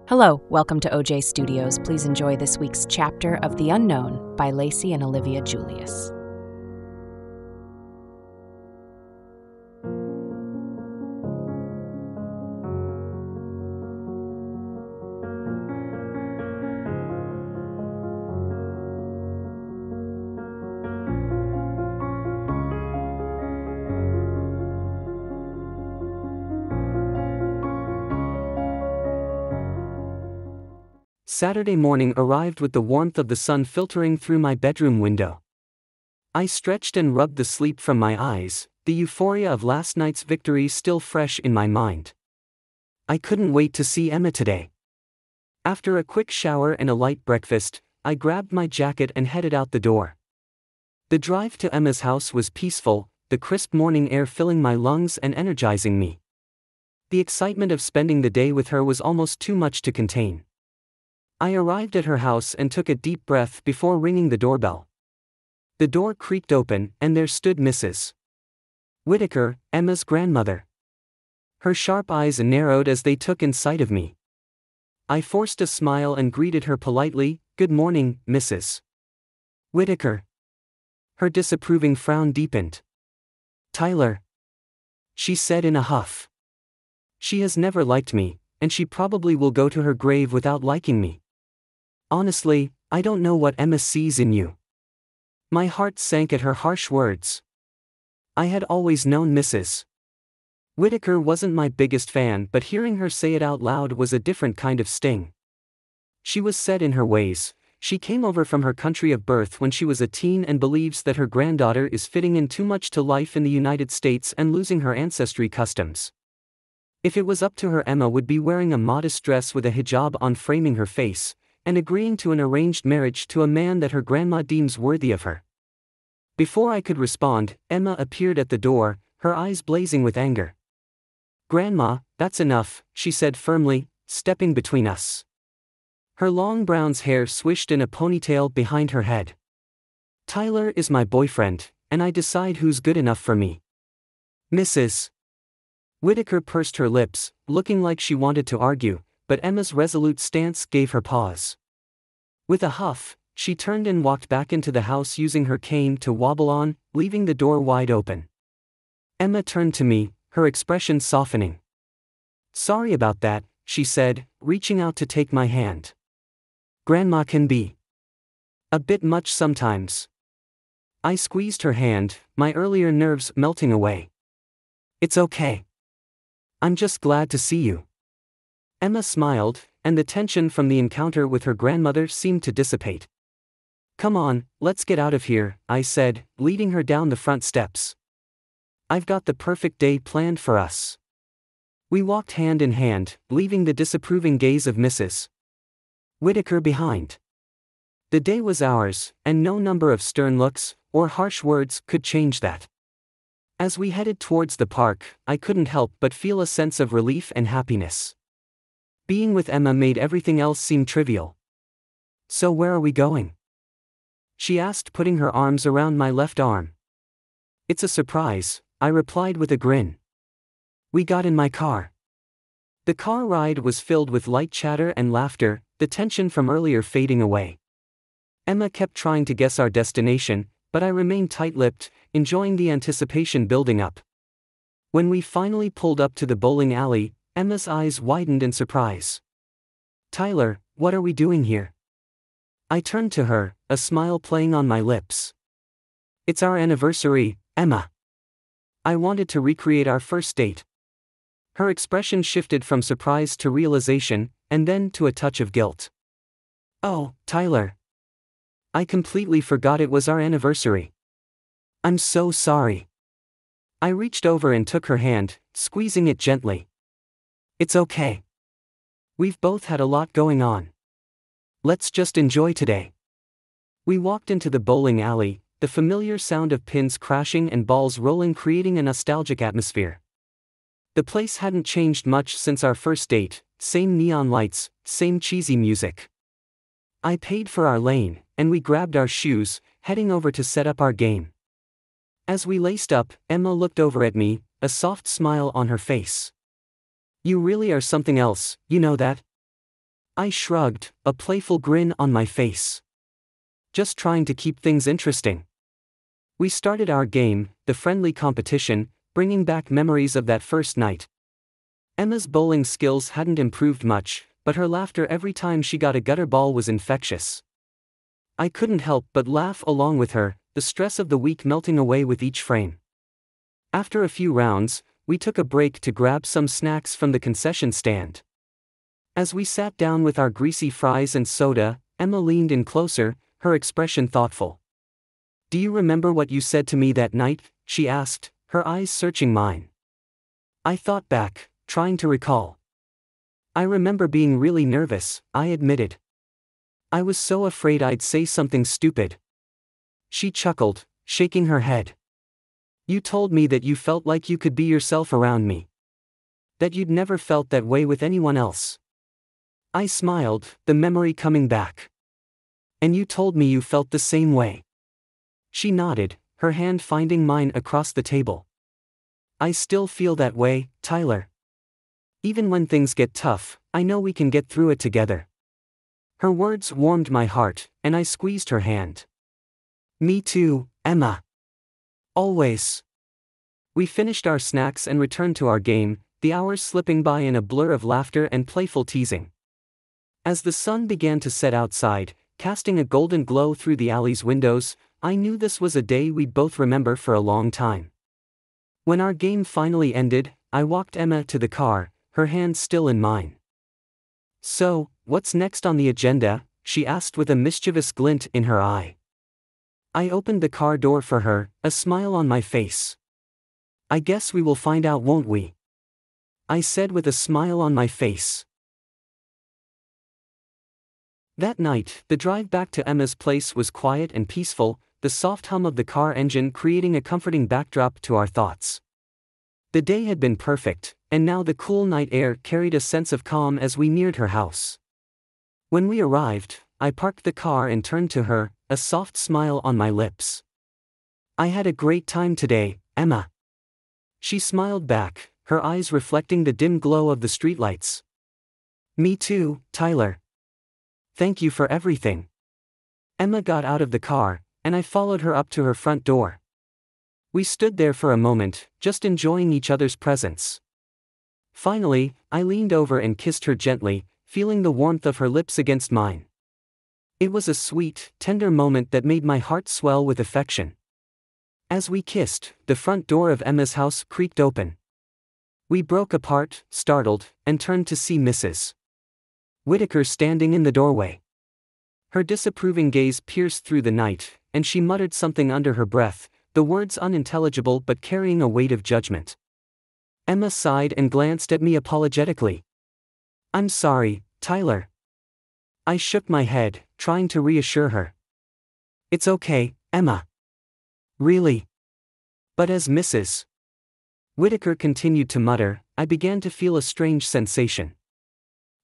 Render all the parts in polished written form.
Hello, welcome to OJ Studios. Please enjoy this week's chapter of The Unknown by Lacey and Olivia Julius. Saturday morning arrived with the warmth of the sun filtering through my bedroom window. I stretched and rubbed the sleep from my eyes, the euphoria of last night's victory still fresh in my mind. I couldn't wait to see Emma today. After a quick shower and a light breakfast, I grabbed my jacket and headed out the door. The drive to Emma's house was peaceful, the crisp morning air filling my lungs and energizing me. The excitement of spending the day with her was almost too much to contain. I arrived at her house and took a deep breath before ringing the doorbell. The door creaked open, and there stood Mrs. Whitaker, Emma's grandmother. Her sharp eyes narrowed as they took in sight of me. I forced a smile and greeted her politely, "Good morning, Mrs. Whitaker." Her disapproving frown deepened. "Tyler," she said in a huff. "She has never liked me, and she probably will go to her grave without liking me. Honestly, I don't know what Emma sees in you." My heart sank at her harsh words. I had always known Mrs. Whitaker wasn't my biggest fan, but hearing her say it out loud was a different kind of sting. She was set in her ways. She came over from her country of birth when she was a teen and believes that her granddaughter is fitting in too much to life in the United States and losing her ancestry customs. If it was up to her, Emma would be wearing a modest dress with a hijab on framing her face, and agreeing to an arranged marriage to a man that her grandma deems worthy of her. Before I could respond, Emma appeared at the door, her eyes blazing with anger. "Grandma, that's enough," she said firmly, stepping between us. Her long brown hair swished in a ponytail behind her head. "Tyler is my boyfriend, and I decide who's good enough for me." Mrs. Whitaker pursed her lips, looking like she wanted to argue, but Emma's resolute stance gave her pause. With a huff, she turned and walked back into the house using her cane to wobble on, leaving the door wide open. Emma turned to me, her expression softening. "Sorry about that," she said, reaching out to take my hand. "Grandma can be a bit much sometimes." I squeezed her hand, my earlier nerves melting away. "It's okay. I'm just glad to see you." Emma smiled, and the tension from the encounter with her grandmother seemed to dissipate. "Come on, let's get out of here," I said, leading her down the front steps. "I've got the perfect day planned for us." We walked hand in hand, leaving the disapproving gaze of Mrs. Whitaker behind. The day was ours, and no number of stern looks or harsh words could change that. As we headed towards the park, I couldn't help but feel a sense of relief and happiness. Being with Emma made everything else seem trivial. "So where are we going?" she asked, putting her arms around my left arm. "It's a surprise," I replied with a grin. We got in my car. The car ride was filled with light chatter and laughter, the tension from earlier fading away. Emma kept trying to guess our destination, but I remained tight-lipped, enjoying the anticipation building up. When we finally pulled up to the bowling alley, Emma's eyes widened in surprise. "Tyler, what are we doing here?" I turned to her, a smile playing on my lips. "It's our anniversary, Emma. I wanted to recreate our first date." Her expression shifted from surprise to realization, and then to a touch of guilt. "Oh, Tyler. I completely forgot it was our anniversary. I'm so sorry." I reached over and took her hand, squeezing it gently. "It's okay. We've both had a lot going on. Let's just enjoy today." We walked into the bowling alley, the familiar sound of pins crashing and balls rolling creating a nostalgic atmosphere. The place hadn't changed much since our first date, same neon lights, same cheesy music. I paid for our lane, and we grabbed our shoes, heading over to set up our game. As we laced up, Emma looked over at me, a soft smile on her face. "You really are something else, you know that?" I shrugged, a playful grin on my face. Just trying to keep things interesting. We started our game, the friendly competition, bringing back memories of that first night. Emma's bowling skills hadn't improved much, but her laughter every time she got a gutter ball was infectious. I couldn't help but laugh along with her, the stress of the week melting away with each frame. After a few rounds, we took a break to grab some snacks from the concession stand. As we sat down with our greasy fries and soda, Emma leaned in closer, her expression thoughtful. "Do you remember what you said to me that night?" she asked, her eyes searching mine. I thought back, trying to recall. "I remember being really nervous," I admitted. "I was so afraid I'd say something stupid." She chuckled, shaking her head. "You told me that you felt like you could be yourself around me. That you'd never felt that way with anyone else." I smiled, the memory coming back. "And you told me you felt the same way." She nodded, her hand finding mine across the table. "I still feel that way, Tyler. Even when things get tough, I know we can get through it together." Her words warmed my heart, and I squeezed her hand. "Me too, Emma. Always." We finished our snacks and returned to our game, the hours slipping by in a blur of laughter and playful teasing. As the sun began to set outside, casting a golden glow through the alley's windows, I knew this was a day we'd both remember for a long time. When our game finally ended, I walked Emma to the car, her hand still in mine. "So, what's next on the agenda?" she asked with a mischievous glint in her eye. I opened the car door for her, a smile on my face. "I guess we will find out, won't we?" I said with a smile on my face. That night, the drive back to Emma's place was quiet and peaceful, the soft hum of the car engine creating a comforting backdrop to our thoughts. The day had been perfect, and now the cool night air carried a sense of calm as we neared her house. When we arrived, I parked the car and turned to her, a soft smile on my lips. "I had a great time today, Emma." She smiled back, her eyes reflecting the dim glow of the streetlights. "Me too, Tyler. Thank you for everything." Emma got out of the car, and I followed her up to her front door. We stood there for a moment, just enjoying each other's presence. Finally, I leaned over and kissed her gently, feeling the warmth of her lips against mine. It was a sweet, tender moment that made my heart swell with affection. As we kissed, the front door of Emma's house creaked open. We broke apart, startled, and turned to see Mrs. Whitaker standing in the doorway. Her disapproving gaze pierced through the night, and she muttered something under her breath, the words unintelligible but carrying a weight of judgment. Emma sighed and glanced at me apologetically. "I'm sorry, Tyler." I shook my head, trying to reassure her. "It's okay, Emma. Really." But as Mrs. Whitaker continued to mutter, I began to feel a strange sensation.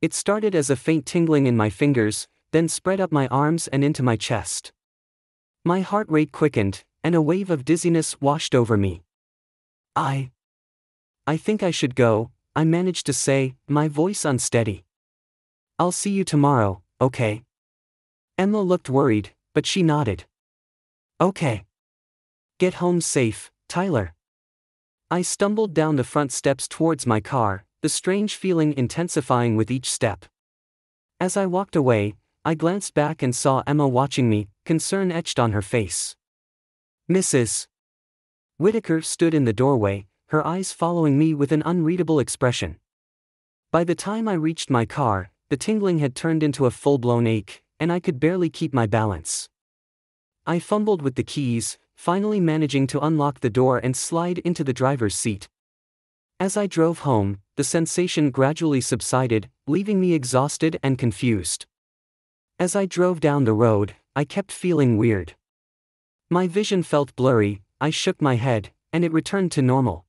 It started as a faint tingling in my fingers, then spread up my arms and into my chest. My heart rate quickened, and a wave of dizziness washed over me. I think I should go," I managed to say, my voice unsteady. "I'll see you tomorrow, okay?" Emma looked worried, but she nodded. "Okay. Get home safe, Tyler." I stumbled down the front steps towards my car, the strange feeling intensifying with each step. As I walked away, I glanced back and saw Emma watching me, concern etched on her face. Mrs. Whitaker stood in the doorway, her eyes following me with an unreadable expression. By the time I reached my car, the tingling had turned into a full-blown ache, and I could barely keep my balance. I fumbled with the keys, finally managing to unlock the door and slide into the driver's seat. As I drove home, the sensation gradually subsided, leaving me exhausted and confused. As I drove down the road, I kept feeling weird. My vision felt blurry, I shook my head, and it returned to normal.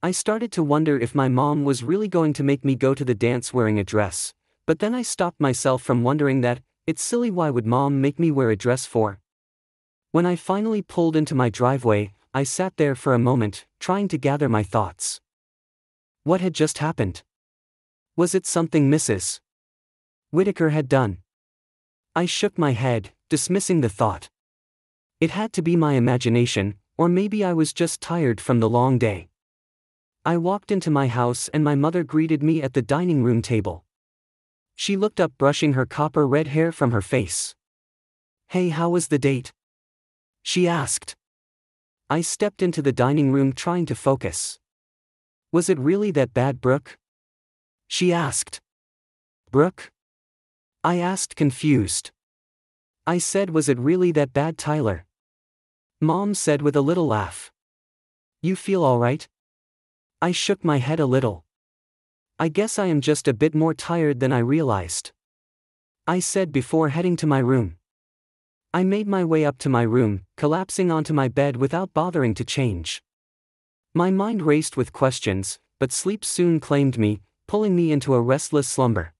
I started to wonder if my mom was really going to make me go to the dance wearing a dress, but then I stopped myself from wondering that, it's silly, why would mom make me wear a dress for? When I finally pulled into my driveway, I sat there for a moment, trying to gather my thoughts. What had just happened? Was it something Mrs. Whitaker had done. I shook my head, dismissing the thought. It had to be my imagination, or maybe I was just tired from the long day. I walked into my house and my mother greeted me at the dining room table. She looked up, brushing her copper red hair from her face. "Hey, how was the date?" she asked. I stepped into the dining room trying to focus. "Was it really that bad, Brooke?" she asked. "Brooke?" I asked, confused. I said, "Was it really that bad, Tyler?" Mom said with a little laugh. "You feel all right?" I shook my head a little. "I guess I am just a bit more tired than I realized," I said before heading to my room. I made my way up to my room, collapsing onto my bed without bothering to change. My mind raced with questions, but sleep soon claimed me, pulling me into a restless slumber.